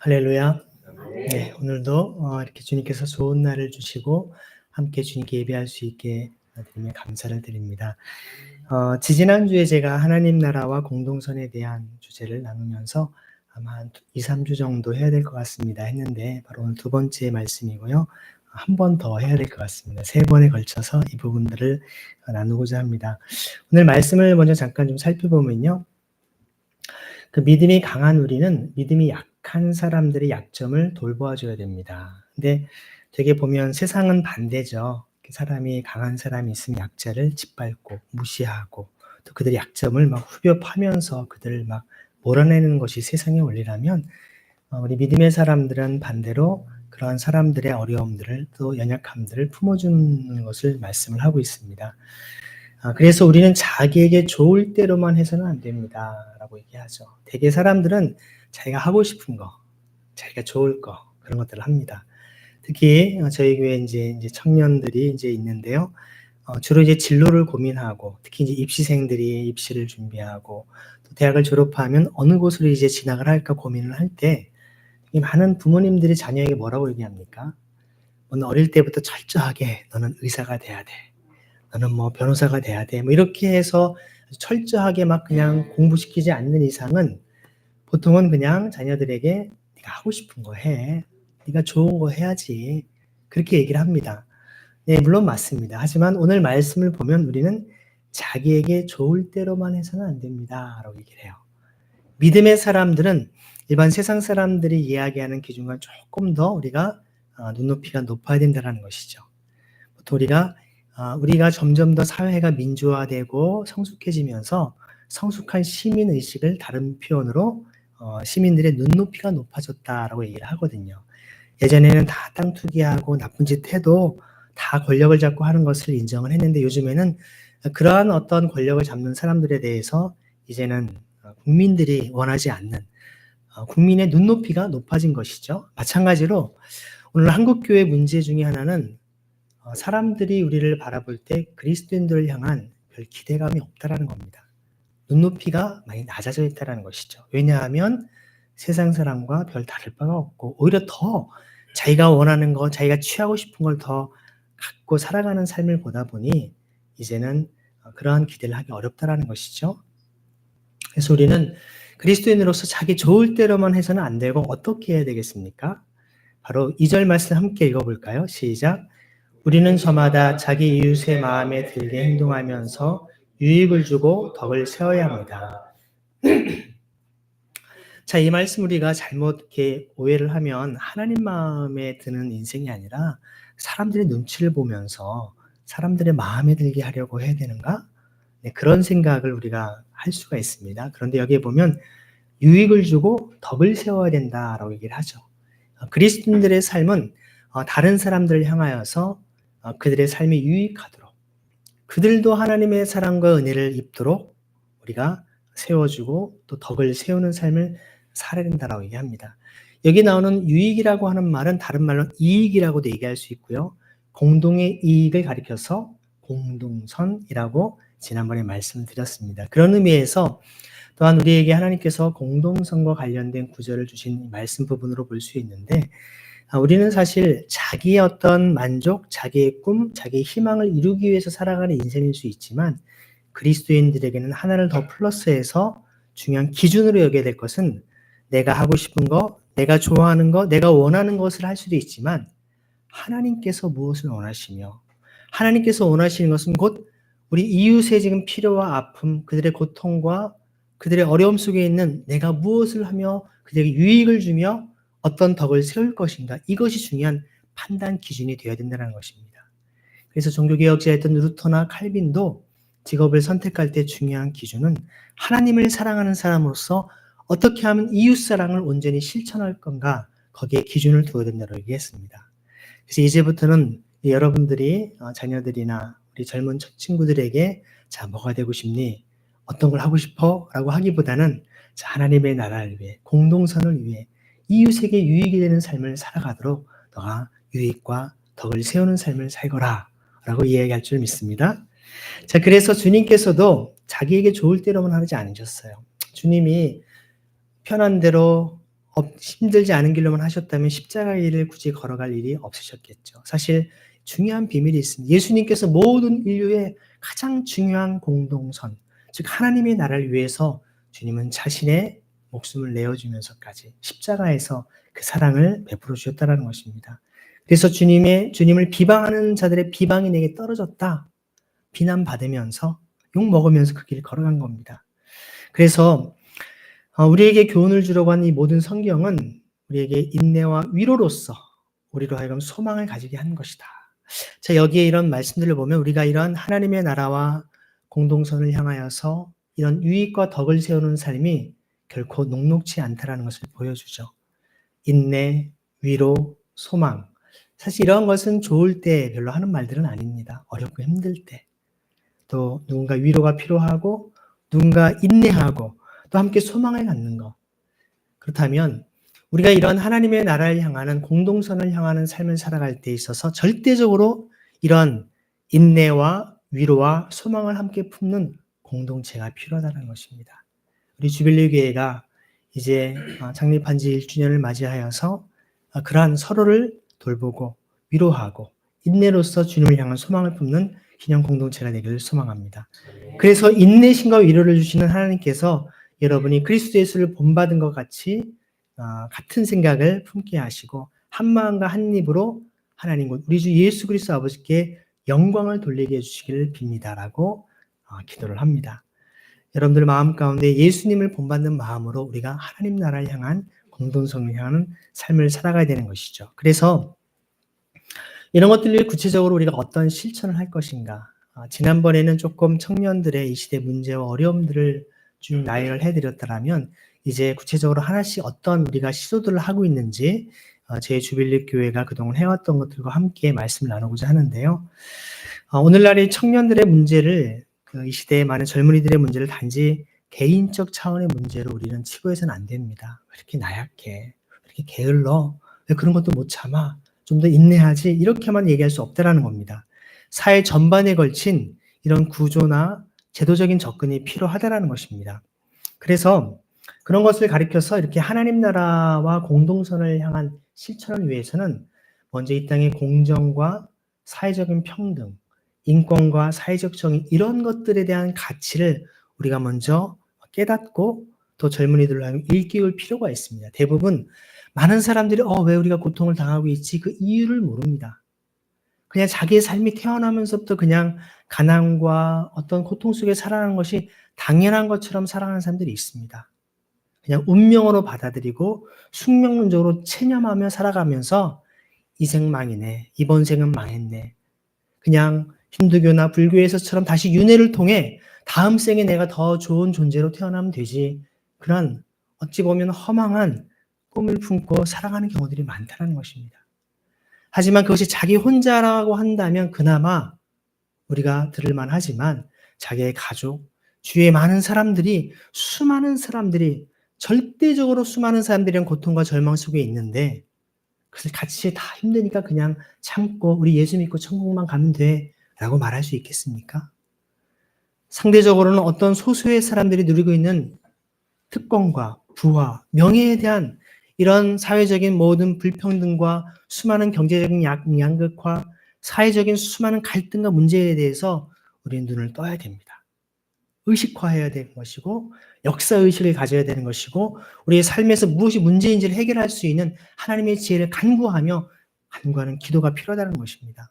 할렐루야. 네, 오늘도 이렇게 주님께서 좋은 날을 주시고 함께 주님께 예배할 수 있게 드리며 감사를 드립니다. 지지난주에 제가 하나님 나라와 공동선에 대한 주제를 나누면서 아마 한 2-3주 정도 해야 될 것 같습니다 했는데 바로 오늘 두 번째 말씀이고요. 한 번 더 해야 될 것 같습니다. 3번에 걸쳐서 이 부분들을 나누고자 합니다. 오늘 말씀을 먼저 잠깐 좀 살펴보면요. 그 믿음이 강한 우리는 믿음이 약한 사람들의 약점을 돌보아줘야 됩니다. 근데 되게 보면 세상은 반대죠. 사람이 강한 사람이 있으면 약자를 짓밟고 무시하고 또 그들의 약점을 막 후벼 파면서 그들을 막 몰아내는 것이 세상의 원리라면 우리 믿음의 사람들은 반대로 그러한 사람들의 어려움들을 또 연약함들을 품어주는 것을 말씀을 하고 있습니다. 그래서 우리는 자기에게 좋을 대로만 해서는 안 됩니다라고 얘기하죠. 대개 사람들은 자기가 하고 싶은 거, 자기가 좋을 거 그런 것들을 합니다. 특히 저희 교회 이제 청년들이 이제 있는데요. 주로 이제 진로를 고민하고 특히 이제 입시생들이 입시를 준비하고 또 대학을 졸업하면 어느 곳으로 이제 진학을 할까 고민을 할 때 많은 부모님들이 자녀에게 뭐라고 얘기합니까? 너는 어릴 때부터 철저하게 너는 의사가 돼야 돼. 너는 뭐 변호사가 돼야 돼. 뭐 이렇게 해서 철저하게 막 그냥 공부시키지 않는 이상은 보통은 그냥 자녀들에게 네가 하고 싶은 거 해. 네가 좋은 거 해야지. 그렇게 얘기를 합니다. 네, 물론 맞습니다. 하지만 오늘 말씀을 보면 우리는 자기에게 좋을 대로만 해서는 안 됩니다. 라고 얘기를 해요. 믿음의 사람들은 일반 세상 사람들이 이야기하는 기준과 조금 더 우리가 눈높이가 높아야 된다는 것이죠. 보통 우리가 점점 더 사회가 민주화되고 성숙해지면서 성숙한 시민의식을 다른 표현으로 시민들의 눈높이가 높아졌다라고 얘기를 하거든요. 예전에는 다 땅 투기하고 나쁜 짓 해도 다 권력을 잡고 하는 것을 인정을 했는데 요즘에는 그러한 어떤 권력을 잡는 사람들에 대해서 이제는 국민들이 원하지 않는 국민의 눈높이가 높아진 것이죠. 마찬가지로 오늘 한국교회 문제 중에 하나는 사람들이 우리를 바라볼 때 그리스도인들을 향한 별 기대감이 없다라는 겁니다. 눈높이가 많이 낮아져 있다는 것이죠. 왜냐하면 세상 사람과 별 다를 바가 없고 오히려 더 자기가 원하는 거, 자기가 취하고 싶은 걸 더 갖고 살아가는 삶을 보다 보니 이제는 그러한 기대를 하기 어렵다라는 것이죠. 그래서 우리는 그리스도인으로서 자기 좋을 대로만 해서는 안 되고 어떻게 해야 되겠습니까? 바로 2절 말씀 함께 읽어볼까요? 시작. 우리는 저마다 자기 이웃의 마음에 들게 행동하면서 유익을 주고 덕을 세워야 합니다. 자, 이 말씀 우리가 잘못 이렇게 오해를 하면 하나님 마음에 드는 인생이 아니라 사람들의 눈치를 보면서 사람들의 마음에 들게 하려고 해야 되는가? 네, 그런 생각을 우리가 할 수가 있습니다. 그런데 여기에 보면 유익을 주고 덕을 세워야 된다라고 얘기를 하죠. 그리스도인들의 삶은 다른 사람들을 향하여서 그들의 삶이 유익하도록 그들도 하나님의 사랑과 은혜를 입도록 우리가 세워주고 또 덕을 세우는 삶을 살아야 된다라고 얘기합니다. 여기 나오는 유익이라고 하는 말은 다른 말로 이익이라고도 얘기할 수 있고요. 공동의 이익을 가리켜서 공동선이라고 지난번에 말씀을 드렸습니다. 그런 의미에서 또한 우리에게 하나님께서 공동선과 관련된 구절을 주신 말씀 부분으로 볼 수 있는데 우리는 사실 자기의 어떤 만족, 자기의 꿈, 자기의 희망을 이루기 위해서 살아가는 인생일 수 있지만 그리스도인들에게는 하나를 더 플러스해서 중요한 기준으로 여겨야 될 것은 내가 하고 싶은 거, 내가 좋아하는 거, 내가 원하는 것을 할 수도 있지만 하나님께서 무엇을 원하시며 하나님께서 원하시는 것은 곧 우리 이웃의 지금 필요와 아픔, 그들의 고통과 그들의 어려움 속에 있는 내가 무엇을 하며 그들에게 유익을 주며 어떤 덕을 세울 것인가 이것이 중요한 판단 기준이 되어야 된다는 것입니다. 그래서 종교개혁자였던 루터나 칼빈도 직업을 선택할 때 중요한 기준은 하나님을 사랑하는 사람으로서 어떻게 하면 이웃사랑을 온전히 실천할 건가 거기에 기준을 두어야 된다고 얘기했습니다. 그래서 이제부터는 여러분들이 자녀들이나 우리 젊은 친구들에게 자 뭐가 되고 싶니? 어떤 걸 하고 싶어? 라고 하기보다는 자 하나님의 나라를 위해 공동선을 위해 이웃에게 유익이 되는 삶을 살아가도록 너가 유익과 덕을 세우는 삶을 살거라 라고 이야기할 줄 믿습니다. 자, 그래서 주님께서도 자기에게 좋을 대로만 하지 않으셨어요. 주님이 편한 대로 힘들지 않은 길로만 하셨다면 십자가의 길을 굳이 걸어갈 일이 없으셨겠죠. 사실 중요한 비밀이 있습니다. 예수님께서 모든 인류의 가장 중요한 공동선, 즉 하나님의 나라를 위해서 주님은 자신의 목숨을 내어주면서까지 십자가에서 그 사랑을 베풀어 주셨다는 것입니다. 그래서 주님을 비방하는 자들의 비방이 내게 떨어졌다. 비난받으면서 욕먹으면서 그 길을 걸어간 겁니다. 그래서 우리에게 교훈을 주려고 하는 이 모든 성경은 우리에게 인내와 위로로서 우리로 하여금 소망을 가지게 하는 것이다. 자, 여기에 이런 말씀들을 보면 우리가 이런 하나님의 나라와 공동선을 향하여서 이런 유익과 덕을 세우는 삶이 결코 녹록지 않다라는 것을 보여주죠. 인내, 위로, 소망. 사실 이런 것은 좋을 때 별로 하는 말들은 아닙니다. 어렵고 힘들 때. 또 누군가 위로가 필요하고 누군가 인내하고 또 함께 소망을 갖는 것. 그렇다면 우리가 이런 하나님의 나라를 향하는 공동선을 향하는 삶을 살아갈 때 있어서 절대적으로 이런 인내와 위로와 소망을 함께 품는 공동체가 필요하다는 것입니다. 우리 주빌리 교회가 이제 창립한 지 1주년을 맞이하여서 그러한 서로를 돌보고 위로하고 인내로서 주님을 향한 소망을 품는 기념 공동체가 되기를 소망합니다. 그래서 인내심과 위로를 주시는 하나님께서 여러분이 그리스도 예수를 본받은 것 같이 같은 생각을 품게 하시고 한 마음과 한 입으로 하나님 우리 주 예수 그리스도 아버지께 영광을 돌리게 해주시기를 빕니다라고 기도를 합니다. 여러분들 마음 가운데 예수님을 본받는 마음으로 우리가 하나님 나라를 향한 공동성을 향하는 삶을 살아가야 되는 것이죠. 그래서 이런 것들을 구체적으로 우리가 어떤 실천을 할 것인가. 지난번에는 조금 청년들의 이 시대 문제와 어려움들을 좀 나열을 해드렸다면 이제 구체적으로 하나씩 어떤 우리가 시도들을 하고 있는지 제 주빌리 교회가 그동안 해왔던 것들과 함께 말씀을 나누고자 하는데요. 오늘날의 청년들의 문제를 이 시대의 많은 젊은이들의 문제를 단지 개인적 차원의 문제로 우리는 치부해서는 안 됩니다. 왜 이렇게 나약해? 왜 이렇게 게을러? 왜 그런 것도 못 참아? 좀 더 인내하지? 이렇게만 얘기할 수 없다라는 겁니다. 사회 전반에 걸친 이런 구조나 제도적인 접근이 필요하다라는 것입니다. 그래서 그런 것을 가리켜서 이렇게 하나님 나라와 공동선을 향한 실천을 위해서는 먼저 이 땅의 공정과 사회적인 평등, 인권과 사회적 정의 이런 것들에 대한 가치를 우리가 먼저 깨닫고 또 젊은이들로 하여금 일깨울 필요가 있습니다. 대부분 많은 사람들이 왜 우리가 고통을 당하고 있지? 그 이유를 모릅니다. 그냥 자기의 삶이 태어나면서부터 그냥 가난과 어떤 고통 속에 살아가는 것이 당연한 것처럼 살아가는 사람들이 있습니다. 그냥 운명으로 받아들이고 숙명론적으로 체념하며 살아가면서 이 생 망이네, 이번 생은 망했네. 그냥 힌두교나 불교에서처럼 다시 윤회를 통해 다음 생에 내가 더 좋은 존재로 태어나면 되지. 그런 어찌 보면 허망한 꿈을 품고 살아가는 경우들이 많다는 것입니다. 하지만 그것이 자기 혼자라고 한다면 그나마 우리가 들을만 하지만 자기의 가족, 주위의 많은 사람들이 수많은 사람들이 절대적으로 수많은 사람들이랑 고통과 절망 속에 있는데 그래서 같이 다 힘드니까 그냥 참고 우리 예수 믿고 천국만 가면 돼 라고 말할 수 있겠습니까? 상대적으로는 어떤 소수의 사람들이 누리고 있는 특권과 부와 명예에 대한 이런 사회적인 모든 불평등과 수많은 경제적인 양극화, 사회적인 수많은 갈등과 문제에 대해서 우리는 눈을 떠야 됩니다. 의식화해야 되는 것이고 역사의식을 가져야 되는 것이고 우리의 삶에서 무엇이 문제인지를 해결할 수 있는 하나님의 지혜를 간구하며 간구하는 기도가 필요하다는 것입니다.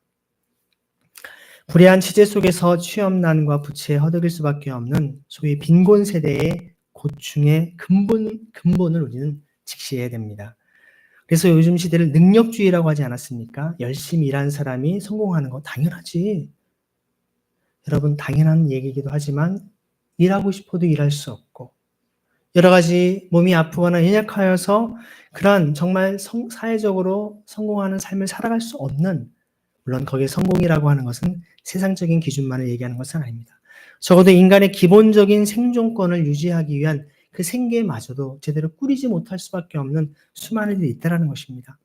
불의한 취재 속에서 취업난과 부채에 허덕일 수밖에 없는 소위 빈곤 세대의 고충의 근본을 우리는 직시해야 됩니다. 그래서 요즘 시대를 능력주의라고 하지 않았습니까? 열심히 일하는 사람이 성공하는 거 당연하지. 여러분 당연한 얘기이기도 하지만 일하고 싶어도 일할 수 없고 여러 가지 몸이 아프거나 연약하여서 그런 정말 사회적으로 성공하는 삶을 살아갈 수 없는 물론 거기에 성공이라고 하는 것은 세상적인 기준만을 얘기하는 것은 아닙니다. 적어도 인간의 기본적인 생존권을 유지하기 위한 그 생계마저도 제대로 꾸리지 못할 수밖에 없는 수많은 일이 있다는 것입니다.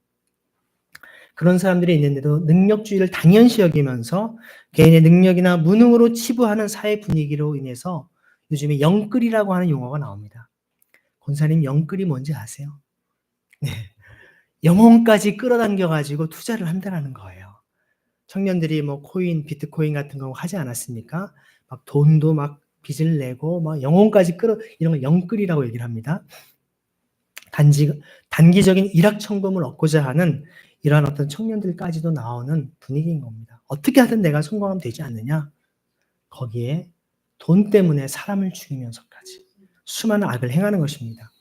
그런 사람들이 있는데도 능력주의를 당연시 여기면서 개인의 능력이나 무능으로 치부하는 사회 분위기로 인해서 요즘에 영끌이라고 하는 용어가 나옵니다. 권사님 영끌이 뭔지 아세요? 네. 영혼까지 끌어당겨 가지고 투자를 한다라는 거예요. 청년들이 뭐 코인, 비트코인 같은 거 하지 않았습니까? 막 돈도 막 빚을 내고 막 영혼까지 이런 걸 영끌이라고 얘기를 합니다. 단기적인 일확천금을 얻고자 하는 이러한 어떤 청년들까지도 나오는 분위기인 겁니다. 어떻게 하든 내가 성공하면 되지 않느냐? 거기에 돈 때문에 사람을 죽이면서까지 수많은 악을 행하는 것입니다.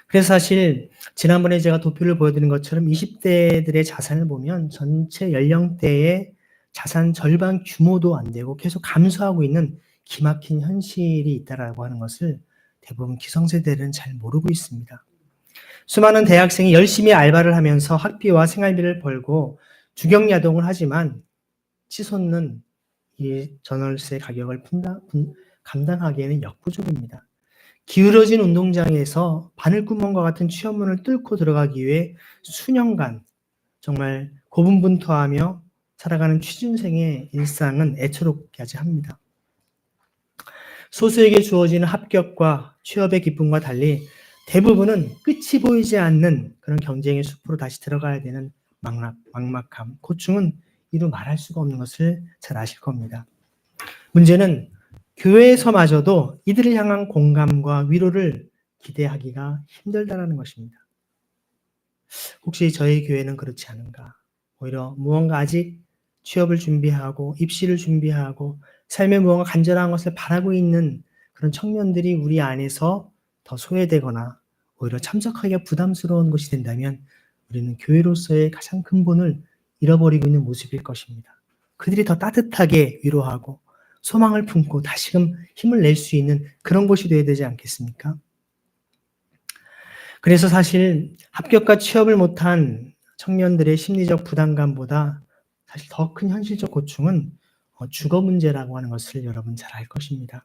그래서 사실 지난번에 제가 도표를 보여드린 것처럼 20대들의 자산을 보면 전체 연령대의 자산 절반 규모도 안 되고 계속 감소하고 있는 기막힌 현실이 있다라고 하는 것을 대부분 기성세대들은 잘 모르고 있습니다. 수많은 대학생이 열심히 알바를 하면서 학비와 생활비를 벌고 주경야동을 하지만 치솟는 이 전월세 가격을 감당하기에는 역부족입니다. 기울어진 운동장에서 바늘구멍과 같은 취업문을 뚫고 들어가기 위해 수년간 정말 고분분투하며 살아가는 취준생의 일상은 애처롭게 합니다. 소수에게 주어지는 합격과 취업의 기쁨과 달리 대부분은 끝이 보이지 않는 그런 경쟁의 숲으로 다시 들어가야 되는 막막함, 고충은 이루 말할 수가 없는 것을 잘 아실 겁니다. 문제는 교회에서마저도 이들을 향한 공감과 위로를 기대하기가 힘들다는 것입니다. 혹시 저희 교회는 그렇지 않은가? 오히려 무언가 아직 취업을 준비하고 입시를 준비하고 삶의 무언가 간절한 것을 바라고 있는 그런 청년들이 우리 안에서 더 소외되거나 오히려 참석하기가 부담스러운 것이 된다면 우리는 교회로서의 가장 근본을 잃어버리고 있는 모습일 것입니다. 그들이 더 따뜻하게 위로하고 소망을 품고 다시금 힘을 낼 수 있는 그런 곳이 되어야 되지 않겠습니까? 그래서 사실 합격과 취업을 못한 청년들의 심리적 부담감보다 사실 더 큰 현실적 고충은 주거 문제라고 하는 것을 여러분 잘 알 것입니다.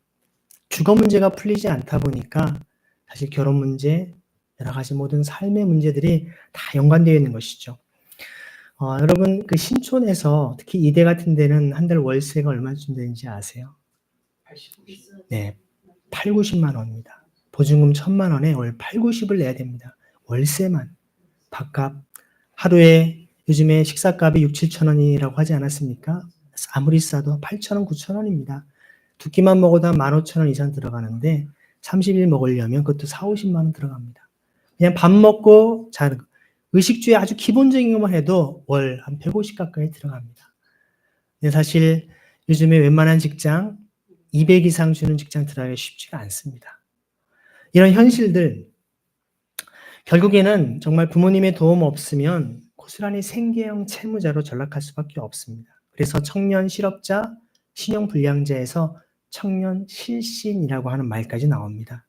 주거 문제가 풀리지 않다 보니까 사실 결혼 문제, 여러 가지 모든 삶의 문제들이 다 연관되어 있는 것이죠. 여러분 그 신촌에서 특히 이대 같은 데는 한 달 월세가 얼마쯤 되는지 아세요? 네, 80-90만 원입니다. 보증금 1,000만 원에 월 80-90을 내야 됩니다. 월세만. 밥값. 하루에 요즘에 식사값이 6-7천 원이라고 하지 않았습니까? 아무리 싸도 8천 원, 9천 원입니다. 두 끼만 먹어도 한 15,000원 이상 들어가는데 30일 먹으려면 그것도 4-50만 원 들어갑니다. 그냥 밥 먹고 자는 거. 의식주의 아주 기본적인 것만 해도 월 한 150 가까이 들어갑니다. 근데 사실 요즘에 웬만한 직장 200 이상 주는 직장 들어가기 쉽지가 않습니다. 이런 현실들 결국에는 정말 부모님의 도움 없으면 고스란히 생계형 채무자로 전락할 수밖에 없습니다. 그래서 청년 실업자, 신용불량자에서 청년 실신이라고 하는 말까지 나옵니다.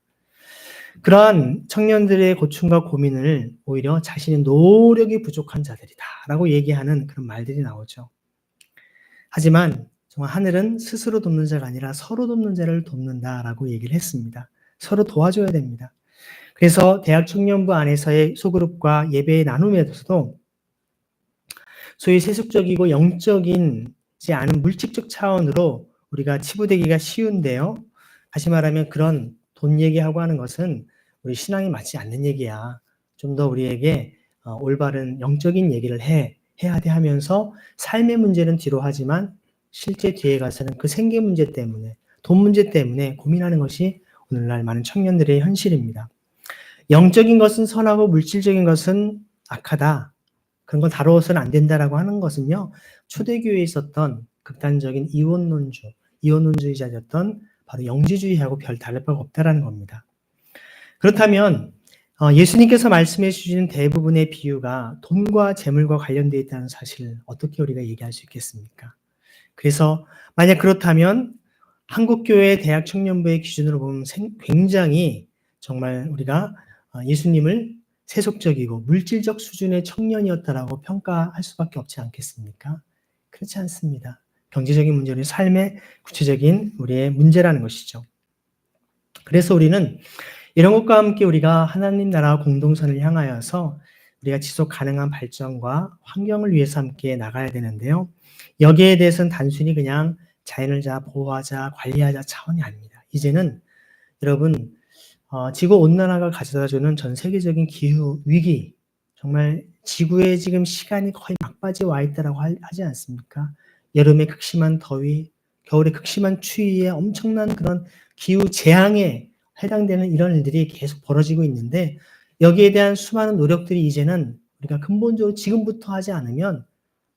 그러한 청년들의 고충과 고민을 오히려 자신의 노력이 부족한 자들이다라고 얘기하는 그런 말들이 나오죠. 하지만 정말 하늘은 스스로 돕는 자가 아니라 서로 돕는 자를 돕는다라고 얘기를 했습니다. 서로 도와줘야 됩니다. 그래서 대학 청년부 안에서의 소그룹과 예배의 나눔에서도 소위 세속적이고 영적이지 않은 물질적 차원으로 우리가 치부되기가 쉬운데요. 다시 말하면 그런 돈 얘기하고 하는 것은 우리 신앙이 맞지 않는 얘기야. 좀 더 우리에게 올바른 영적인 얘기를 해야 돼 하면서 삶의 문제는 뒤로 하지만 실제 뒤에 가서는 그 생계 문제 때문에 돈 문제 때문에 고민하는 것이 오늘날 많은 청년들의 현실입니다. 영적인 것은 선하고 물질적인 것은 악하다. 그런 걸 다루어서는 안 된다라고 하는 것은요. 초대교회에 있었던 극단적인 이혼론주의자였던 바로 영지주의하고 별 다를 바가 없다라는 겁니다. 그렇다면 예수님께서 말씀해 주시는 대부분의 비유가 돈과 재물과 관련되어 있다는 사실을 어떻게 우리가 얘기할 수 있겠습니까? 그래서 만약 그렇다면 한국교회 대학 청년부의 기준으로 보면 굉장히 정말 우리가 예수님을 세속적이고 물질적 수준의 청년이었다라고 평가할 수밖에 없지 않겠습니까? 그렇지 않습니다. 경제적인 문제는 삶의 구체적인 우리의 문제라는 것이죠. 그래서 우리는 이런 것과 함께 우리가 하나님 나라 공동선을 향하여서 우리가 지속 가능한 발전과 환경을 위해서 함께 나가야 되는데요. 여기에 대해서는 단순히 그냥 자연을 보호하자, 관리하자 차원이 아닙니다. 이제는 여러분 지구 온난화가 가져다주는 전 세계적인 기후 위기, 정말 지구에 지금 시간이 거의 막바지에 와 있다라고 하지 않습니까? 여름에 극심한 더위, 겨울에 극심한 추위에 엄청난 그런 기후 재앙에 해당되는 이런 일들이 계속 벌어지고 있는데, 여기에 대한 수많은 노력들이 이제는 우리가 근본적으로 지금부터 하지 않으면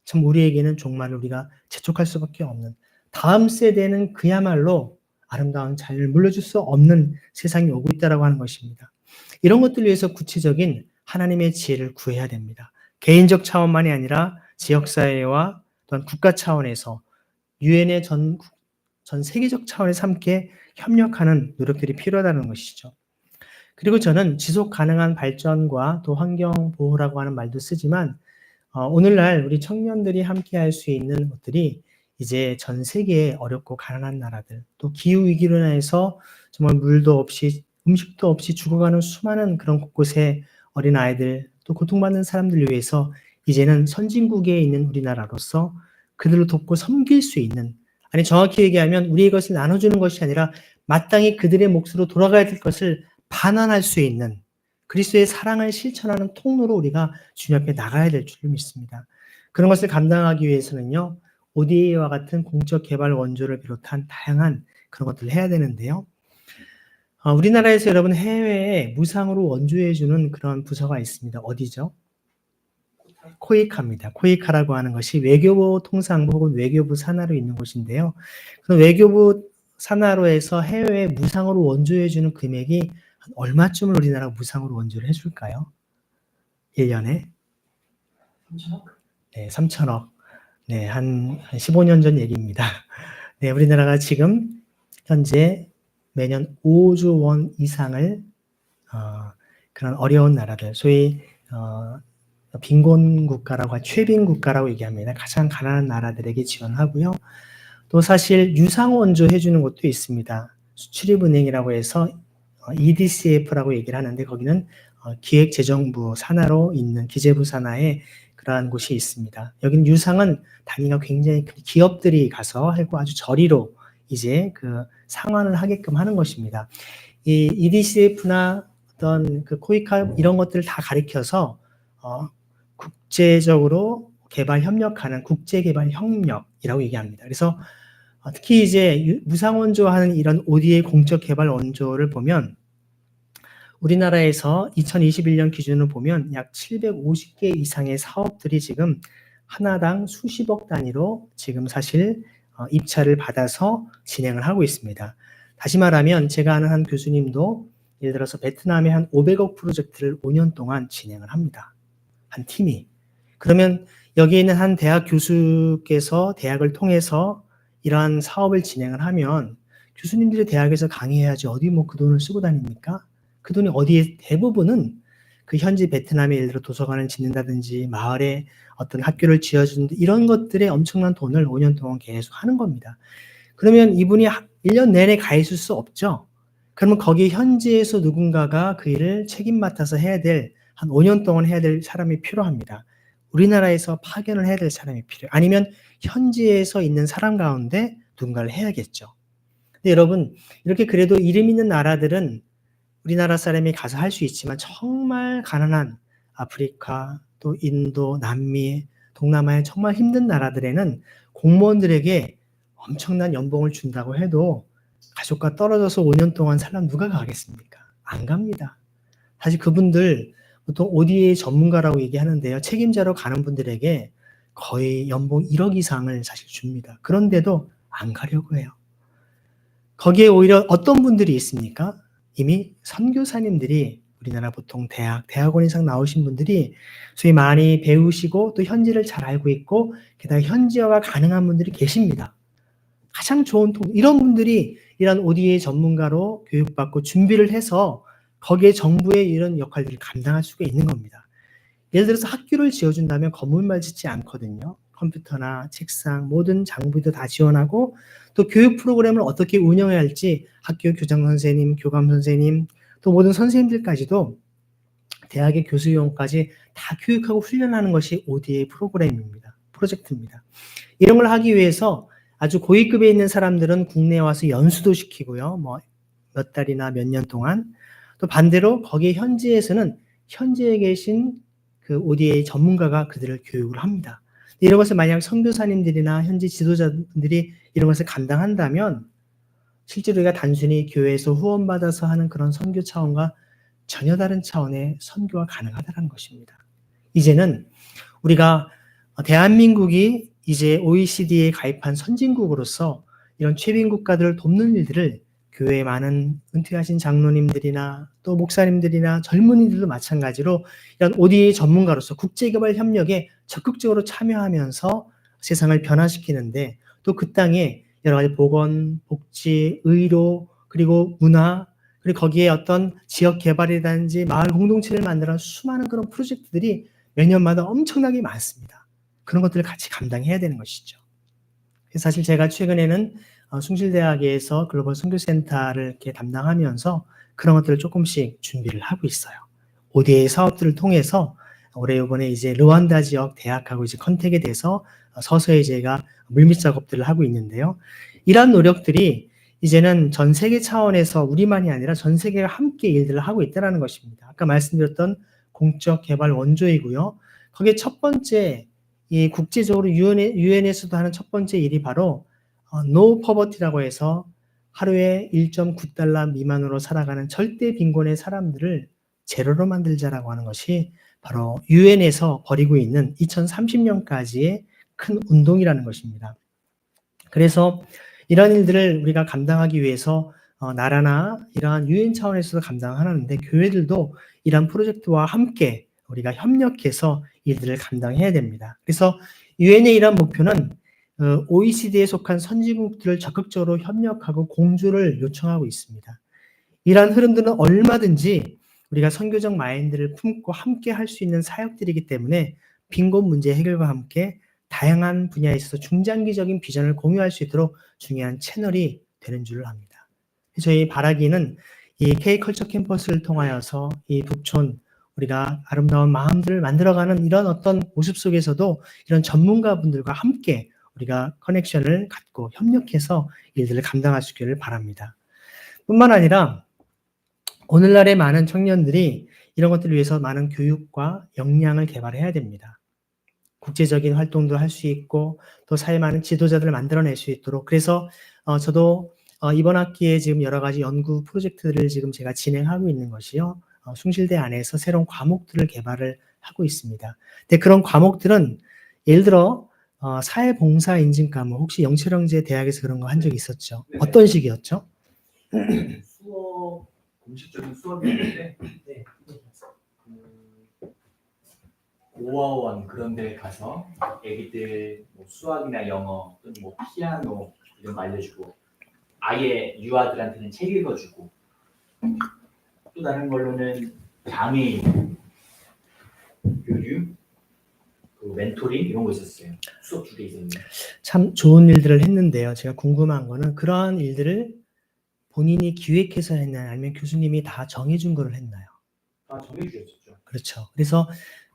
참 우리에게는 정말 우리가 재촉할 수밖에 없는, 다음 세대는 그야말로 아름다운 자유를 물려줄 수 없는 세상이 오고 있다라고 하는 것입니다. 이런 것들을 위해서 구체적인 하나님의 지혜를 구해야 됩니다. 개인적 차원만이 아니라 지역사회와 또한 국가 차원에서 유엔의 전 세계적 차원에서 함께 협력하는 노력들이 필요하다는 것이죠. 그리고 저는 지속 가능한 발전과 또 환경 보호라고 하는 말도 쓰지만, 오늘날 우리 청년들이 함께 할 수 있는 것들이 이제 전 세계의 어렵고 가난한 나라들, 또 기후위기로 인해서 정말 물도 없이 음식도 없이 죽어가는 수많은 그런 곳곳의 어린아이들, 또 고통받는 사람들을 위해서 이제는 선진국에 있는 우리나라로서 그들을 돕고 섬길 수 있는, 아니 정확히 얘기하면 우리의 것을 나눠주는 것이 아니라 마땅히 그들의 몫으로 돌아가야 될 것을 반환할 수 있는 그리스도의 사랑을 실천하는 통로로 우리가 주님 앞에 나가야 될 줄을 믿습니다. 그런 것을 감당하기 위해서는요, ODA와 같은 공적 개발 원조를 비롯한 다양한 그런 것들을 해야 되는데요. 우리나라에서 여러분 해외에 무상으로 원조해주는 그런 부서가 있습니다. 어디죠? 코이카입니다. 코이카라고 하는 것이 외교부 통상부 혹은 외교부 산하로 있는 곳인데요. 그 외교부 산하로에서 해외에 무상으로 원조해주는 금액이 얼마쯤을 우리나라가 무상으로 원조를 해줄까요? 1년에? 3천억? 네, 3천억. 네, 한 15년 전 얘기입니다. 네, 우리나라가 지금 현재 매년 5조 원 이상을 그런 어려운 나라들, 소위 빈곤 국가라고, 최빈 국가라고 얘기합니다. 가장 가난한 나라들에게 지원하고요. 또 사실 유상 원조 해주는 곳도 있습니다. 수출입은행이라고 해서 EDCF라고 얘기를 하는데, 거기는 기획재정부 산하로 있는 기재부 산하에 그러한 곳이 있습니다. 여기는 유상은 단위가 굉장히 큰 기업들이 가서 하고 아주 저리로 이제 그 상환을 하게끔 하는 것입니다. 이 EDCF나 어떤 그 코이카 이런 것들을 다 가리켜서 국제적으로 개발 협력하는 국제개발 협력이라고 얘기합니다. 그래서 특히 이제 무상 원조하는 이런 ODA 공적 개발 원조를 보면 우리나라에서 2021년 기준으로 보면 약 750개 이상의 사업들이 지금 하나당 수십억 단위로 지금 사실 입찰을 받아서 진행을 하고 있습니다. 다시 말하면 제가 아는 한 교수님도 예를 들어서 베트남에 한 500억 프로젝트를 5년 동안 진행을 합니다. 한 팀이. 그러면 여기 있는 한 대학 교수께서 대학을 통해서 이러한 사업을 진행을 하면 교수님들이 대학에서 강의해야지 어디 뭐 그 돈을 쓰고 다닙니까? 그 돈이 어디에, 대부분은 그 현지 베트남에 예를 들어 도서관을 짓는다든지 마을에 어떤 학교를 지어주는 이런 것들에 엄청난 돈을 5년 동안 계속 하는 겁니다. 그러면 이분이 1년 내내 가 있을 수 없죠. 그러면 거기 현지에서 누군가가 그 일을 책임 맡아서 해야 될, 한 5년 동안 해야 될 사람이 필요합니다. 우리나라에서 파견을 해야 될 사람이 필요해요. 아니면 현지에서 있는 사람 가운데 누군가를 해야겠죠. 근데 여러분, 이렇게 그래도 이름 있는 나라들은 우리나라 사람이 가서 할 수 있지만 정말 가난한 아프리카, 또 인도, 남미, 동남아의 정말 힘든 나라들에는 공무원들에게 엄청난 연봉을 준다고 해도 가족과 떨어져서 5년 동안 살려면 누가 가겠습니까? 안 갑니다. 사실 그분들 보통 ODA 전문가라고 얘기하는데요. 책임자로 가는 분들에게 거의 연봉 1억 이상을 사실 줍니다. 그런데도 안 가려고 해요. 거기에 오히려 어떤 분들이 있습니까? 이미 선교사님들이 우리나라 보통 대학원 이상 나오신 분들이 소위 많이 배우시고 또 현지를 잘 알고 있고 게다가 현지화가 가능한 분들이 계십니다. 가장 좋은 이런 분들이 이런 ODA 전문가로 교육받고 준비를 해서 거기에 정부의 이런 역할들을 감당할 수가 있는 겁니다. 예를 들어서 학교를 지어준다면 건물만 짓지 않거든요. 컴퓨터나 책상, 모든 장비도 다 지원하고 또 교육 프로그램을 어떻게 운영해야 할지 학교 교장 선생님, 교감 선생님, 또 모든 선생님들까지도 대학의 교수용까지 다 교육하고 훈련하는 것이 ODA 프로그램입니다. 프로젝트입니다. 이런 걸 하기 위해서 아주 고위급에 있는 사람들은 국내에 와서 연수도 시키고요. 뭐 몇 달이나 몇 년 동안, 또 반대로 거기에 현지에서는 현지에 계신 그 ODA 전문가가 그들을 교육을 합니다. 이런 것을 만약 선교사님들이나 현지 지도자분들이 이런 것을 감당한다면 실제로 우리가 단순히 교회에서 후원받아서 하는 그런 선교 차원과 전혀 다른 차원의 선교가 가능하다는 것입니다. 이제는 우리가 대한민국이 이제 OECD에 가입한 선진국으로서 이런 최빈 국가들을 돕는 일들을 교회의 많은 은퇴하신 장로님들이나 또 목사님들이나 젊은이들도 마찬가지로 이런 ODA 전문가로서 국제개발 협력에 적극적으로 참여하면서 세상을 변화시키는데 또 그 땅에 여러 가지 보건, 복지, 의료, 그리고 문화, 그리고 거기에 어떤 지역 개발이라든지 마을 공동체를 만드는 수많은 그런 프로젝트들이 매년마다 엄청나게 많습니다. 그런 것들을 같이 감당해야 되는 것이죠. 사실 제가 최근에는 숭실대학에서 글로벌 선교센터를 이렇게 담당하면서 그런 것들을 조금씩 준비를 하고 있어요. ODA 사업들을 통해서 올해 이번에 이제 르완다 지역 대학하고 이제 컨택이 돼서 서서히 제가 물밑 작업들을 하고 있는데요. 이러한 노력들이 이제는 전 세계 차원에서 우리만이 아니라 전 세계가 함께 일들을 하고 있다는 것입니다. 아까 말씀드렸던 공적 개발 원조이고요. 거기에 첫 번째 이 국제적으로 유엔에서도 하는 첫 번째 일이 바로 No Poverty라고 해서 하루에 1.9달러 미만으로 살아가는 절대 빈곤의 사람들을 제로로 만들자라고 하는 것이 바로 유엔에서 벌이고 있는 2030년까지의 큰 운동이라는 것입니다. 그래서 이러한 일들을 우리가 감당하기 위해서 나라나 이러한 유엔 차원에서도 감당하는데 교회들도 이러한 프로젝트와 함께 우리가 협력해서 일들을 감당해야 됩니다. 그래서 유엔의 이러한 목표는 OECD에 속한 선진국들을 적극적으로 협력하고 공조를 요청하고 있습니다. 이러한 흐름들은 얼마든지 우리가 선교적 마인드를 품고 함께 할 수 있는 사역들이기 때문에 빈곤 문제 해결과 함께 다양한 분야에 있어서 중장기적인 비전을 공유할 수 있도록 중요한 채널이 되는 줄 압니다. 저희 바라기는 이 K컬처 캠퍼스를 통하여서 이 북촌 우리가 아름다운 마음들을 만들어가는 이런 어떤 모습 속에서도 이런 전문가분들과 함께 우리가 커넥션을 갖고 협력해서 일들을 감당할 수 있기를 바랍니다. 뿐만 아니라 오늘날의 많은 청년들이 이런 것들을 위해서 많은 교육과 역량을 개발해야 됩니다. 국제적인 활동도 할 수 있고 또 사회 많은 지도자들을 만들어낼 수 있도록 그래서 저도 이번 학기에 지금 여러 가지 연구 프로젝트를 지금 제가 진행하고 있는 것이요. 숭실대 안에서 새로운 과목들을 개발을 하고 있습니다. 근데 그런 과목들은 예를 들어 사회봉사 인증 과목 혹시 영철형제 대학에서 그런 거 한 적이 있었죠? 네. 어떤 식이었죠? 수업 공식적인 수업이었는데 네. 5화원 그런 데 가서 애기들 뭐 수학이나 영어 또는 뭐 피아노 이런 거 알려주고 아예 유아들한테는 책 읽어주고 또 다른 걸로는 장애인 교류 그 멘토링 이런 거 있었어요. 수업 2개 있었는데 참 좋은 일들을 했는데요. 제가 궁금한 거는 그러한 일들을 본인이 기획해서 했나요? 아니면 교수님이 다 정해준 거를 했나요? 다 정해주셨죠. 그렇죠. 그래서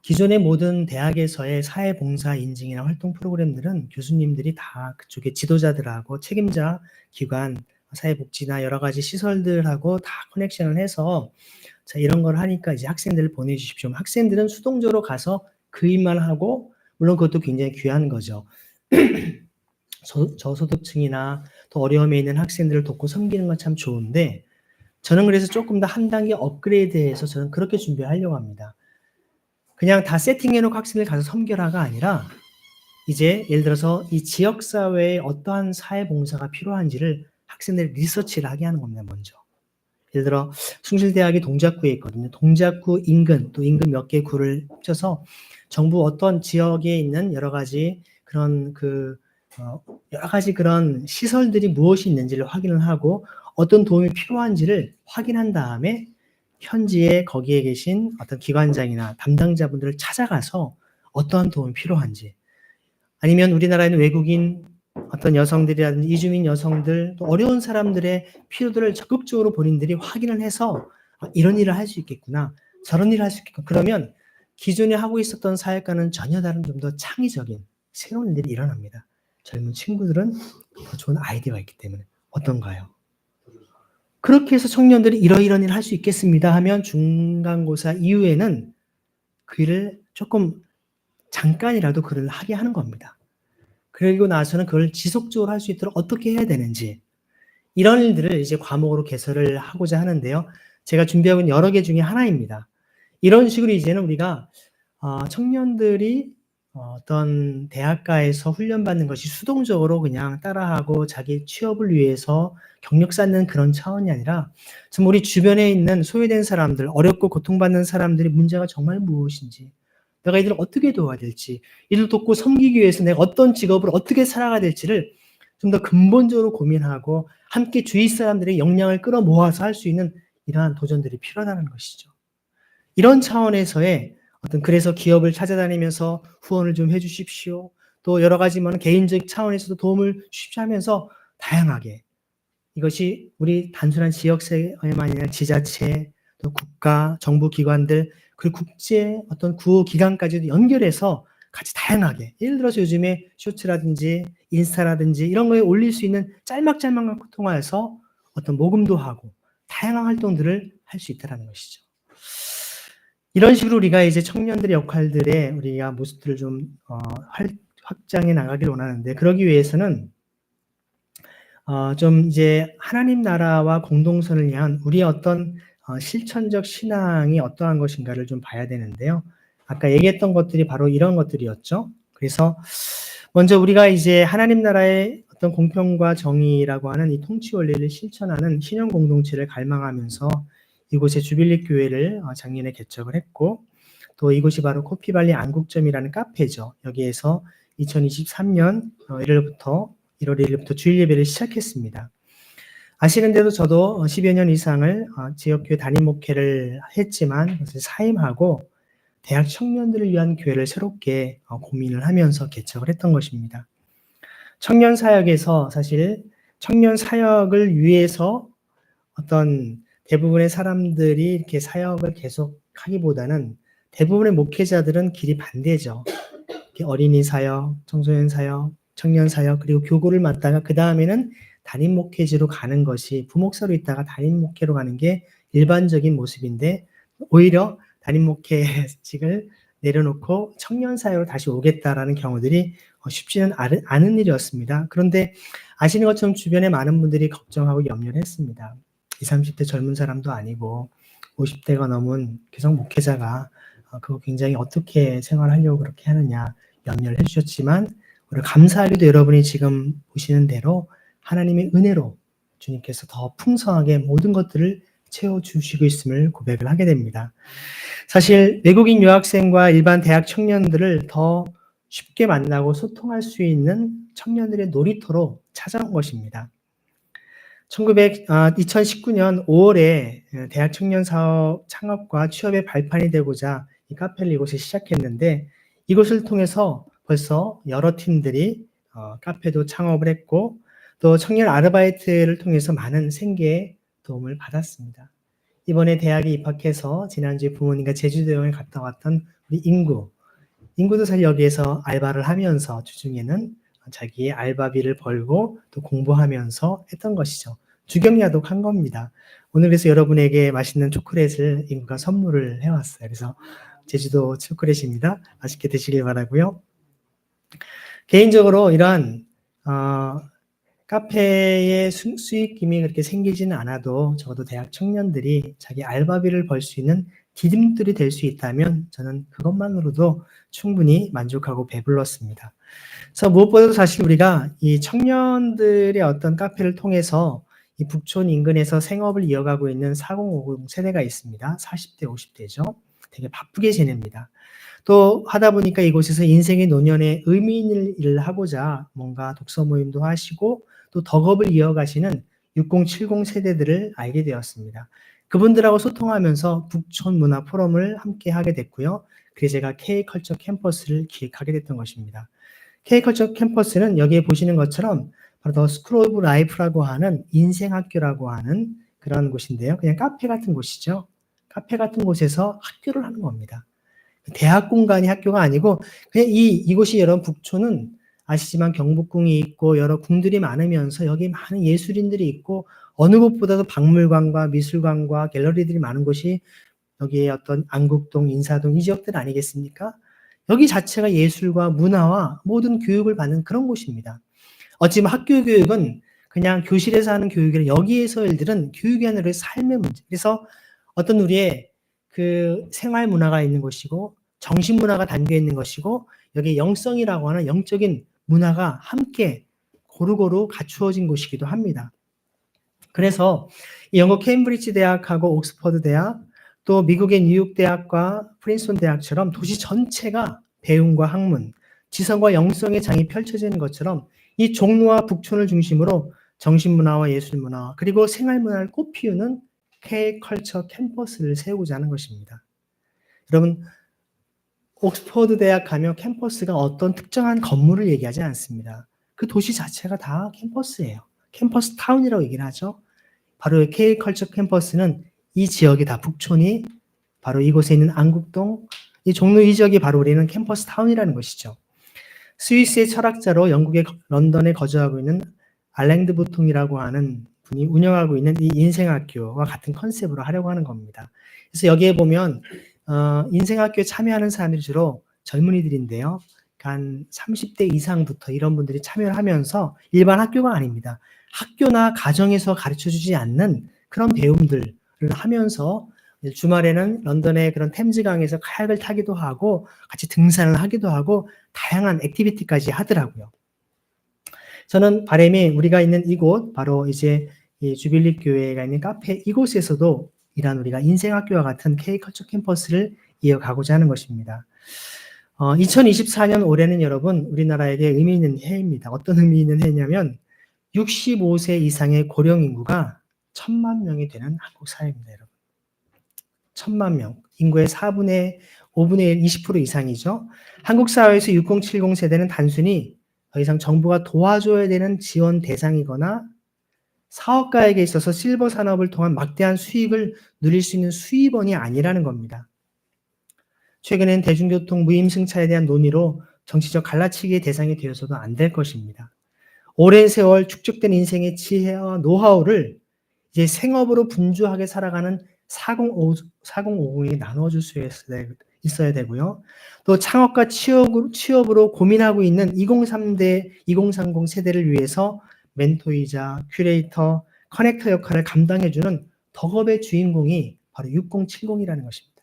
기존의 모든 대학에서의 사회봉사 인증이나 활동 프로그램들은 교수님들이 다 그쪽에 지도자들하고 책임자 기관, 사회복지나 여러 가지 시설들하고 다 커넥션을 해서 자, 이런 걸 하니까 이제 학생들을 보내주십시오. 학생들은 수동적으로 가서 그 일만 하고 물론 그것도 굉장히 귀한 거죠. 저소득층이나 더 어려움에 있는 학생들을 돕고 섬기는 건 참 좋은데 저는 그래서 조금 더 한 단계 업그레이드해서 저는 그렇게 준비하려고 합니다. 그냥 다 세팅해놓고 학생들 가서 섬겨라가 아니라 이제 예를 들어서 이 지역사회에 어떠한 사회봉사가 필요한지를 학생들이 리서치를 하게 하는 겁니다. 먼저. 예를 들어 숭실대학이 동작구에 있거든요. 동작구 인근 또 인근 몇 개 구를 합쳐서 정부 어떤 지역에 있는 여러 가지 그런 여러 가지 그런 시설들이 무엇이 있는지를 확인을 하고 어떤 도움이 필요한지를 확인한 다음에 현지에 거기에 계신 어떤 기관장이나 담당자분들을 찾아가서 어떠한 도움이 필요한지 아니면 우리나라에는 외국인 어떤 여성들이라든지 이주민 여성들 또 어려운 사람들의 필요들을 적극적으로 본인들이 확인을 해서 이런 일을 할 수 있겠구나 저런 일을 할 수 있겠구나 그러면 기존에 하고 있었던 사역과는 전혀 다른 좀 더 창의적인 새로운 일들이 일어납니다. 젊은 친구들은 더 좋은 아이디어가 있기 때문에 어떤가요? 그렇게 해서 청년들이 이러이러한 일을 할 수 있겠습니다 하면 중간고사 이후에는 그 일을 조금 잠깐이라도 그를 하게 하는 겁니다. 그리고 나서는 그걸 지속적으로 할 수 있도록 어떻게 해야 되는지 이런 일들을 이제 과목으로 개설을 하고자 하는데요. 제가 준비하고 있는 여러 개 중에 하나입니다. 이런 식으로 이제는 우리가 청년들이 어떤 대학가에서 훈련받는 것이 수동적으로 그냥 따라하고 자기 취업을 위해서 경력 쌓는 그런 차원이 아니라 좀 우리 주변에 있는 소외된 사람들, 어렵고 고통받는 사람들의 문제가 정말 무엇인지, 내가 이들을 어떻게 도와야 될지, 이들 돕고 섬기기 위해서 내가 어떤 직업을 어떻게 살아가야 될지를 좀 더 근본적으로 고민하고 함께 주위 사람들의 역량을 끌어모아서 할 수 있는 이러한 도전들이 필요하다는 것이죠. 이런 차원에서의 그래서 기업을 찾아다니면서 후원을 좀 해주십시오. 또 여러 가지 개인적 차원에서도 도움을 주십시오 하면서 다양하게 이것이 우리 단순한 지역사회만 아니라 지자체, 또 국가, 정부 기관들, 그리고 국제 어떤 구호 기관까지도 연결해서 같이 다양하게 예를 들어서 요즘에 쇼츠라든지 인스타라든지 이런 거에 올릴 수 있는 짤막짤막한 걸 통해서 어떤 모금도 하고 다양한 활동들을 할 수 있다는 것이죠. 이런 식으로 우리가 이제 청년들의 역할들에 우리가 모습들을 좀 확장해 나가기를 원하는데 그러기 위해서는 좀 이제 하나님 나라와 공동선을 위한 우리의 어떤 실천적 신앙이 어떠한 것인가를 좀 봐야 되는데요. 아까 얘기했던 것들이 바로 이런 것들이었죠. 그래서 먼저 우리가 이제 하나님 나라의 어떤 공평과 정의라고 하는 이 통치 원리를 실천하는 신형 공동체를 갈망하면서 이곳에 주빌리 교회를 작년에 개척을 했고 또 이곳이 바로 코피발리 안국점이라는 카페죠. 여기에서 2023년 1월 1일부터 주일 예배를 시작했습니다. 아시는데도 저도 10여 년 이상을 지역교회 담임 목회를 했지만 그것을 사임하고 대학 청년들을 위한 교회를 새롭게 고민을 하면서 개척을 했던 것입니다. 청년 사역에서 사실 청년 사역을 위해서 어떤 대부분의 사람들이 이렇게 사역을 계속 하기보다는 대부분의 목회자들은 길이 반대죠. 어린이 사역, 청소년 사역, 청년 사역, 그리고 교구를 맡다가 그 다음에는 담임 목회지로 가는 것이 부목사로 있다가 담임 목회로 가는 게 일반적인 모습인데 오히려 담임 목회직을 내려놓고 청년 사역으로 다시 오겠다라는 경우들이 쉽지는 않은 일이었습니다. 그런데 아시는 것처럼 주변에 많은 분들이 걱정하고 염려를 했습니다. 20, 30대 젊은 사람도 아니고 50대가 넘은 교성 목회자가 그거 굉장히 어떻게 생활하려고 그렇게 하느냐 염려를 해주셨지만 우리 감사하게도 여러분이 지금 보시는 대로 하나님의 은혜로 주님께서 더 풍성하게 모든 것들을 채워주시고 있음을 고백을 하게 됩니다. 사실 외국인 유학생과 일반 대학 청년들을 더 쉽게 만나고 소통할 수 있는 청년들의 놀이터로 찾아온 것입니다. 2019년 5월에 대학 청년 사업 창업과 취업의 발판이 되고자 이 카페를 이곳에 시작했는데 이곳을 통해서 벌써 여러 팀들이 카페도 창업을 했고 또 청년 아르바이트를 통해서 많은 생계에 도움을 받았습니다. 이번에 대학에 입학해서 지난주에 부모님과 제주도 여행을 갔다 왔던 우리 인구도 사실 여기에서 알바를 하면서 주중에는 자기의 알바비를 벌고 또 공부하면서 했던 것이죠. 주경야독 한 겁니다. 오늘 그래서 여러분에게 맛있는 초콜릿을 인구가 선물을 해왔어요. 그래서 제주도 초콜릿입니다. 맛있게 드시길 바라고요. 개인적으로 이러한 카페의 수익금이 그렇게 생기지는 않아도 적어도 대학 청년들이 자기 알바비를 벌 수 있는 디딤돌이 될 수 있다면 저는 그것만으로도 충분히 만족하고 배불렀습니다. 그래서 무엇보다도 사실 우리가 이 청년들의 어떤 카페를 통해서 이 북촌 인근에서 생업을 이어가고 있는 4050 세대가 있습니다. 40대, 50대죠. 되게 바쁘게 지냅니다. 또 하다 보니까 이곳에서 인생의 노년에 의미 있는 일을 하고자 뭔가 독서 모임도 하시고 또 덕업을 이어가시는 60, 70 세대들을 알게 되었습니다. 그분들하고 소통하면서 북촌 문화 포럼을 함께 하게 됐고요. 그래서 제가 K컬처 캠퍼스를 기획하게 됐던 것입니다. K컬처 캠퍼스는 여기에 보시는 것처럼 바로 더 스쿨 오브 라이프라고 하는 인생학교라고 하는 그런 곳인데요. 그냥 카페 같은 곳이죠. 카페 같은 곳에서 학교를 하는 겁니다. 대학 공간이 학교가 아니고 그냥 이곳이 여러분 북촌은 아시지만 경복궁이 있고 여러 궁들이 많으면서 여기 많은 예술인들이 있고 어느 곳보다도 박물관과 미술관과 갤러리들이 많은 곳이 여기에 어떤 안국동, 인사동 이 지역들 아니겠습니까? 여기 자체가 예술과 문화와 모든 교육을 받는 그런 곳입니다. 어찌 보면 학교 교육은 그냥 교실에서 하는 교육이라 여기에서 일들은 교육이 아니라 우리의 삶의 문제. 그래서 어떤 우리의 그 생활 문화가 있는 곳이고 정신 문화가 담겨 있는 것이고 여기 영성이라고 하는 영적인 문화가 함께 고루고루 갖추어진 곳이기도 합니다. 그래서 이 영국 케임브리지 대학하고 옥스퍼드 대학 또 미국의 뉴욕 대학과 프린스턴 대학처럼 도시 전체가 배움과 학문, 지성과 영성의 장이 펼쳐지는 것처럼 이 종로와 북촌을 중심으로 정신문화와 예술문화 그리고 생활문화를 꽃피우는 K컬처 캠퍼스를 세우고자 하는 것입니다. 여러분 옥스퍼드 대학 가면 캠퍼스가 어떤 특정한 건물을 얘기하지 않습니다. 그 도시 자체가 다 캠퍼스예요. 캠퍼스 타운이라고 얘기를 하죠. 바로 K컬처 캠퍼스는 이 지역이 다 북촌이 바로 이곳에 있는 안국동, 이 종로 이 지역이 바로 우리는 캠퍼스 타운이라는 것이죠. 스위스의 철학자로 영국의 런던에 거주하고 있는 알랭드 보통이라고 하는 분이 운영하고 있는 이 인생학교와 같은 컨셉으로 하려고 하는 겁니다. 그래서 여기에 보면 인생학교에 참여하는 사람들이 주로 젊은이들인데요. 한 30대 이상부터 이런 분들이 참여를 하면서 일반 학교가 아닙니다. 학교나 가정에서 가르쳐주지 않는 그런 배움들을 하면서 주말에는 런던의 그런 템즈강에서 카약을 타기도 하고 같이 등산을 하기도 하고 다양한 액티비티까지 하더라고요. 저는 바람이 우리가 있는 이곳 바로 이제 이 주빌리 교회가 있는 카페 이곳에서도 이런 우리가 인생학교와 같은 K컬처 캠퍼스를 이어가고자 하는 것입니다. 2024년 올해는 여러분 우리나라에게 의미 있는 해입니다. 어떤 의미 있는 해냐면 65세 이상의 고령 인구가 1000만 명이 되는 한국 사회입니다. 여러분. 1000만 명. 인구의 4분의 5분의 1, 20% 이상이죠. 한국 사회에서 6070 세대는 단순히 더 이상 정부가 도와줘야 되는 지원 대상이거나 사업가에게 있어서 실버 산업을 통한 막대한 수익을 누릴 수 있는 수입원이 아니라는 겁니다. 최근엔 대중교통 무임승차에 대한 논의로 정치적 갈라치기의 대상이 되어서도 안 될 것입니다. 오랜 세월 축적된 인생의 지혜와 노하우를 이제 생업으로 분주하게 살아가는 4050에게 나눠줄 수 있어야 되고요. 또 창업과 취업으로 고민하고 있는 2030 세대를 위해서 멘토이자 큐레이터, 커넥터 역할을 감당해주는 덕업의 주인공이 바로 6070이라는 것입니다.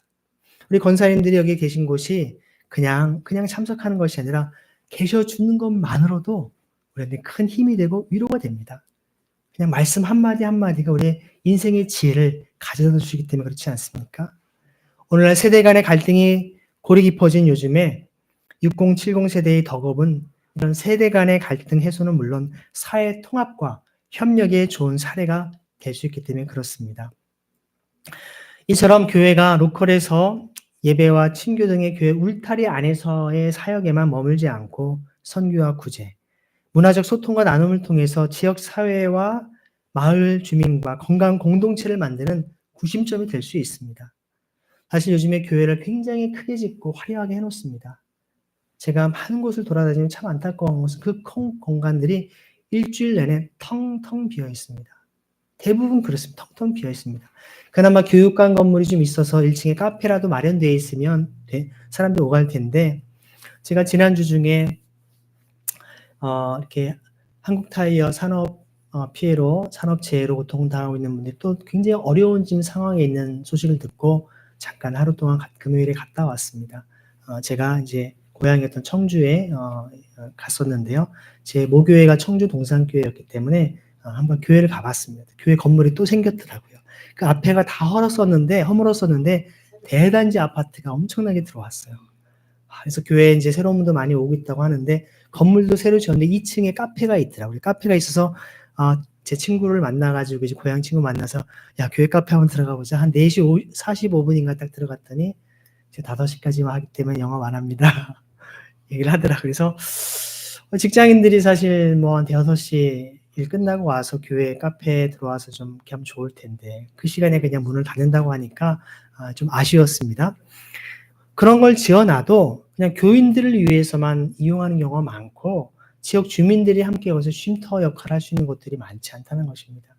우리 권사님들이 여기 계신 곳이 그냥 참석하는 것이 아니라 계셔주는 것만으로도 우리한테 큰 힘이 되고 위로가 됩니다. 그냥 말씀 한마디 한마디가 우리의 인생의 지혜를 가져다 주시기 때문에 그렇지 않습니까? 오늘날 세대 간의 갈등이 골이 깊어진 요즘에 6070 세대의 덕업은 이런 세대 간의 갈등 해소는 물론 사회 통합과 협력에 좋은 사례가 될 수 있기 때문에 그렇습니다. 이처럼 교회가 로컬에서 예배와 친교 등의 교회 울타리 안에서의 사역에만 머물지 않고 선교와 구제, 문화적 소통과 나눔을 통해서 지역 사회와 마을 주민과 건강한 공동체를 만드는 구심점이 될 수 있습니다. 사실 요즘에 교회를 굉장히 크게 짓고 화려하게 해놓습니다. 제가 많은 곳을 돌아다니면 참 안타까운 것은 그 공간들이 일주일 내내 텅텅 비어 있습니다. 대부분 그렇습니다. 텅텅 비어 있습니다. 그나마 교육관 건물이 좀 있어서 1층에 카페라도 마련되어 있으면 사람들이 오갈 텐데 제가 지난주 중에 이렇게 한국타이어 산업 피해로 산업재해로 고통당하고 있는 분들이 또 굉장히 어려운 지금 상황에 있는 소식을 듣고 잠깐 하루 동안 금요일에 갔다 왔습니다. 제가 이제 고향이었던 청주에 갔었는데요. 제 모교회가 청주 동산교회였기 때문에 한번 교회를 가봤습니다. 교회 건물이 또 생겼더라고요. 그 앞에가 다 허물었었는데 대단지 아파트가 엄청나게 들어왔어요. 그래서 교회에 이제 새로운 분도 많이 오고 있다고 하는데 건물도 새로 지었는데 2층에 카페가 있더라고요. 카페가 있어서 제 친구를 만나가지고 이제 고향 친구 만나서 야 교회 카페 한번 들어가 보자. 한 4시 45분인가 딱 들어갔더니 이제 5시까지만 하기 때문에 영업 안 합니다. 얘기를 하더라고요. 그래서 직장인들이 사실 뭐 한 6시 일 끝나고 와서 교회 카페에 들어와서 좀 이렇게 하면 좋을 텐데 그 시간에 그냥 문을 닫는다고 하니까 좀 아쉬웠습니다. 그런 걸 지어놔도 그냥 교인들을 위해서만 이용하는 경우가 많고 지역 주민들이 함께 여기서 쉼터 역할을 할 수 있는 곳들이 많지 않다는 것입니다.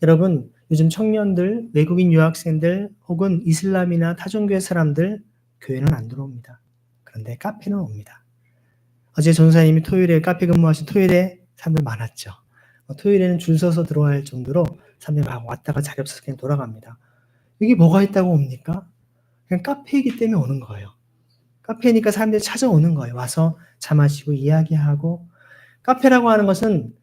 여러분, 요즘 청년들, 외국인 유학생들 혹은 이슬람이나 타종교의 사람들 교회는 안 들어옵니다. 그런데 카페는 옵니다. 어제 전사님이 토요일에 카페 근무하신 토요일에 사람들 많았죠. 토요일에는 줄 서서 들어와야 할 정도로 사람들이 막 왔다가 자리 없어서 그냥 돌아갑니다. 여기 뭐가 있다고 옵니까? 그냥 카페이기 때문에 오는 거예요. 카페니까 사람들이 찾아오는 거예요. 와서 차 마시고 이야기하고. 카페라고 하는 것은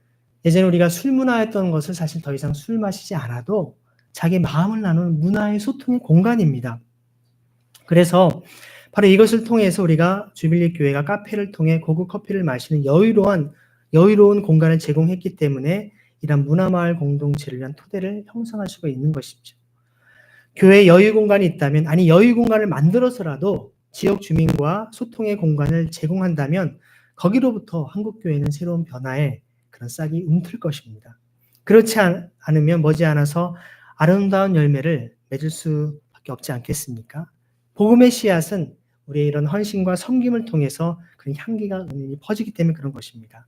예전에 우리가 술 문화였던 것을 사실 더 이상 술 마시지 않아도 자기 마음을 나누는 문화의 소통의 공간입니다. 그래서 바로 이것을 통해서 우리가 주빌리 교회가 카페를 통해 고급 커피를 마시는 여유로운 공간을 제공했기 때문에 이런 문화마을 공동체를 위한 토대를 형성할 수가 있는 것이죠. 교회에 여유 공간이 있다면, 아니 여유 공간을 만들어서라도 지역 주민과 소통의 공간을 제공한다면 거기로부터 한국교회는 새로운 변화에 그런 싹이 움틀 것입니다. 그렇지 않으면 머지않아서 아름다운 열매를 맺을 수밖에 없지 않겠습니까? 복음의 씨앗은 우리의 이런 헌신과 섬김을 통해서 그런 향기가 은연히 퍼지기 때문에 그런 것입니다.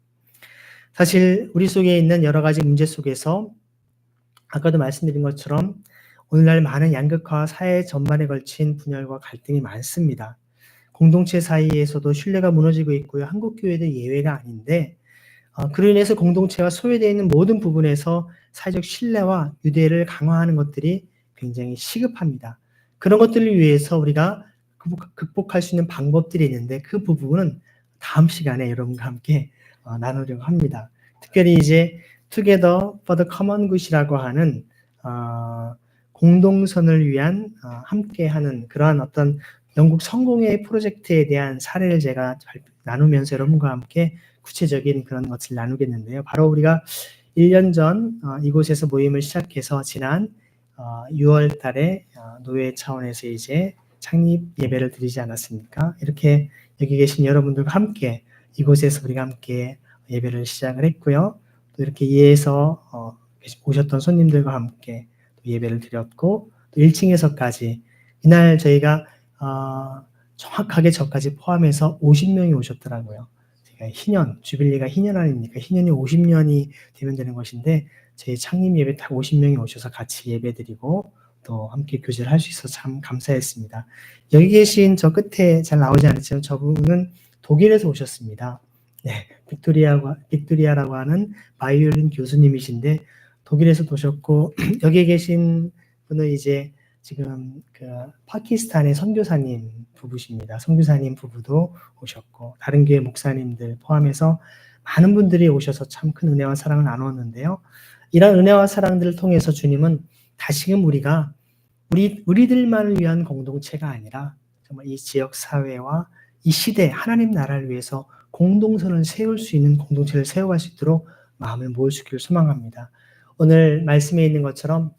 사실 우리 속에 있는 여러 가지 문제 속에서 아까도 말씀드린 것처럼 오늘날 많은 양극화 사회 전반에 걸친 분열과 갈등이 많습니다. 공동체 사이에서도 신뢰가 무너지고 있고요. 한국교회도 예외가 아닌데 그로 인해서 공동체가 소외되어 있는 모든 부분에서 사회적 신뢰와 유대를 강화하는 것들이 굉장히 시급합니다. 그런 것들을 위해서 우리가 극복할 수 있는 방법들이 있는데 그 부분은 다음 시간에 여러분과 함께 나누려고 합니다. 특별히 이제 Together for the Common Good이라고 하는 공동선을 위한 함께하는 그러한 어떤 영국 성공의 프로젝트에 대한 사례를 제가 나누면서 여러분과 함께 구체적인 그런 것을 나누겠는데요. 바로 우리가 1년 전 이곳에서 모임을 시작해서 지난 6월 달에 노회 차원에서 이제 창립 예배를 드리지 않았습니까? 이렇게 여기 계신 여러분들과 함께 이곳에서 우리가 함께 예배를 시작을 했고요. 또 이렇게 이해해서 오셨던 손님들과 함께 예배를 드렸고 또 1층에서까지 이날 저희가 정확하게 저까지 포함해서 50명이 오셨더라고요. 제가 희년, 주빌리가 희년 아닙니까? 희년이 50년이 되면 되는 것인데 저희 창립 예배 딱 50명이 오셔서 같이 예배 드리고 또 함께 교제를 할 수 있어서 참 감사했습니다. 여기 계신 저 끝에 잘 나오지 않았지만 저분은 독일에서 오셨습니다. 네, 빅토리아라고 하는 바이올린 교수님이신데 독일에서 오셨고 여기 계신 분은 이제 지금 그 파키스탄의 선교사님 부부십니다. 선교사님 부부도 오셨고 다른 교회 목사님들 포함해서 많은 분들이 오셔서 참 큰 은혜와 사랑을 나누었는데요. 이런 은혜와 사랑들을 통해서 주님은 다시금 우리가 우리들만을 위한 공동체가 아니라 정말 이 지역 사회와 이 시대 하나님 나라를 위해서 공동선을 세울 수 있는 공동체를 세워갈 수 있도록 마음을 모으시기를 소망합니다. 오늘 말씀에 있는 것처럼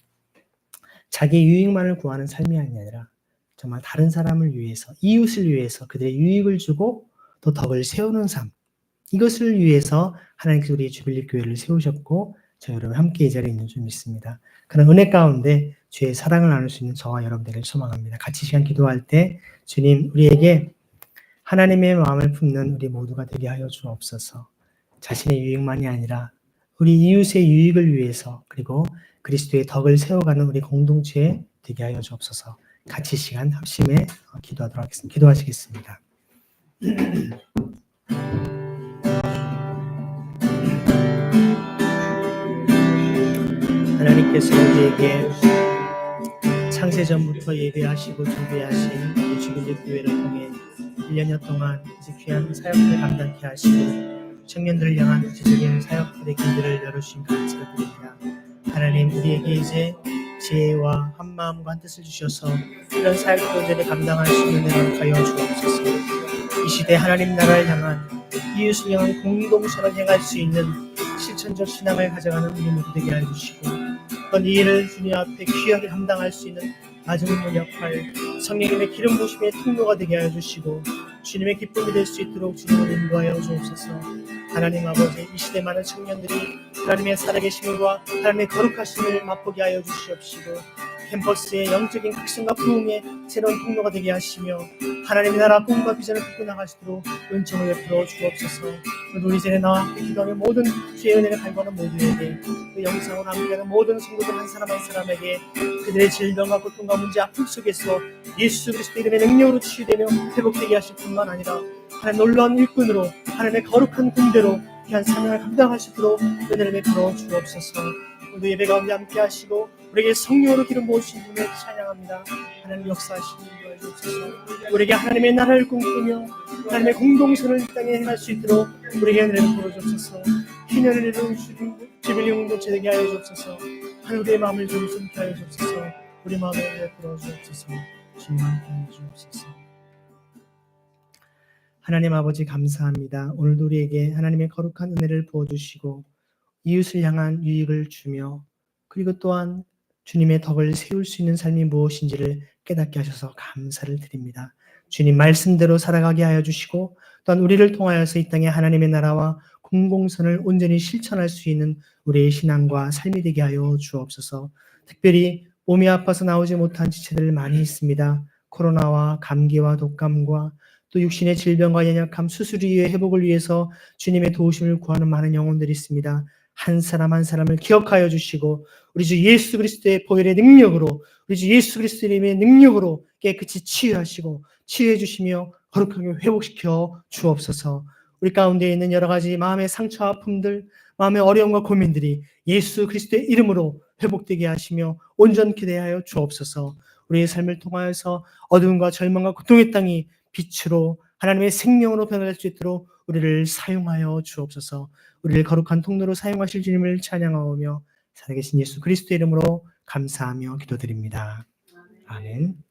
자기 유익만을 구하는 삶이 아니라 정말 다른 사람을 위해서, 이웃을 위해서 그들의 유익을 주고 또 덕을 세우는 삶. 이것을 위해서 하나님께서 우리 주빌리 교회를 세우셨고 저 여러분 함께 이 자리에 있는 줄 믿습니다. 그런 은혜 가운데 주의 사랑을 나눌 수 있는 저와 여러분 되기를 소망합니다. 같이 시간 기도할 때 주님 우리에게 하나님의 마음을 품는 우리 모두가 되게 하여 주옵소서. 자신의 유익만이 아니라 우리 이웃의 유익을 위해서 그리고 그리스도의 덕을 세워가는 우리 공동체에 되게 하여 주옵소서. 같이 시간 합심에 기도하도록 하겠습니다. 기도하시겠습니다. 하나님께서 우리에게 창세전부터 예배하시고 준비하신 이 주빌리 교회를 통해 1년여 동안 이제 귀한 사역을 감당케 하시고 청년들을 향한 구체적인 사역들의 길들을 열어주신 감사를 드립니다. 하나님 우리에게 이제 지혜와 한마음과 한뜻을 주셔서 이런 사역 교제를 감당할 수 있는 은혜를 하여 주옵소서. 이 시대 하나님 나라를 향한 이웃을 향한 공동선을 행할 수 있는 실천적 신앙을 가져가는 우리 모두 되게 해주시고 이 일을 주님 앞에 귀하게 감당할 수 있는 마지막 역할 성령님의 기름 부으심의 통로가 되게 하여 주시고 주님의 기쁨이 될 수 있도록 주님을 인도하여 주옵소서. 하나님 아버지 이 시대 많은 청년들이 하나님의 살아계심과 하나님의 거룩하심을 맛보게 하여 주시옵시고 캠퍼스의 영적인 각성과 부흥의 새로운 통로가 되게 하시며 하나님의 나라 꿈과 비전을 품고 나가시도록 은총을 베풀어 주옵소서. 오늘 이 자리에 나와 기도하는 모든 주의 은혜를 갈구하는 모두에게, 그 영상으로 함께하는 모든 성도들 한 사람 한 사람에게 그들의 질병과 고통과 문제 아픔 속에서 예수 그리스도 이름의 능력으로 치유되며 회복되게 하실 뿐만 아니라 하나님 놀라운 일꾼으로 하나님의 거룩한 군대로 귀한 사명을 감당하시도록 은혜를 베풀어 주옵소서. 오늘 예배 가운데 함께 하시고 우리에게 성령으로 기름 부으신 분을 찬양합니다. 하나님 역사하시는 걸 주옵소서. 우리에게 하나님의 나라를 꿈꾸며 하나님의 공동선을 이 땅에 행할 수 있도록 우리에게 은혜를 부어 주옵소서. 희년을 이루는 주빌리 공동체 되게 하여 주옵소서. 하나님 우리의 마음을 좀 숨게 하여 주옵소서. 우리 마음을 은혜를 부어 주옵소서. 주님만 구해 주옵소서. 하나님 아버지 감사합니다. 오늘도 우리에게 하나님의 거룩한 은혜를 부어주시고 이웃을 향한 유익을 주며 그리고 또한 주님의 덕을 세울 수 있는 삶이 무엇인지를 깨닫게 하셔서 감사를 드립니다. 주님 말씀대로 살아가게 하여 주시고 또한 우리를 통하여서 이 땅에 하나님의 나라와 공공선을 온전히 실천할 수 있는 우리의 신앙과 삶이 되게 하여 주옵소서. 특별히 몸이 아파서 나오지 못한 지체들 많이 있습니다. 코로나와 감기와 독감과 또 육신의 질병과 연약함, 수술 이후의 회복을 위해서 주님의 도우심을 구하는 많은 영혼들이 있습니다. 한 사람 한 사람을 기억하여 주시고 우리 주 예수 그리스도의 보혈의 능력으로 우리 주 예수 그리스도의 능력으로 깨끗이 치유하시고 치유해 주시며 거룩하게 회복시켜 주옵소서. 우리 가운데 있는 여러 가지 마음의 상처 아픔들, 마음의 어려움과 고민들이 예수 그리스도의 이름으로 회복되게 하시며 온전케 대하여 주옵소서. 우리의 삶을 통하여서 어두움과 절망과 고통의 땅이 빛으로 하나님의 생명으로 변화될 수 있도록 우리를 사용하여 주옵소서. 우리를 거룩한 통로로 사용하실 주님을 찬양하오며 살아계신 예수 그리스도의 이름으로 감사하며 기도드립니다. 아멘.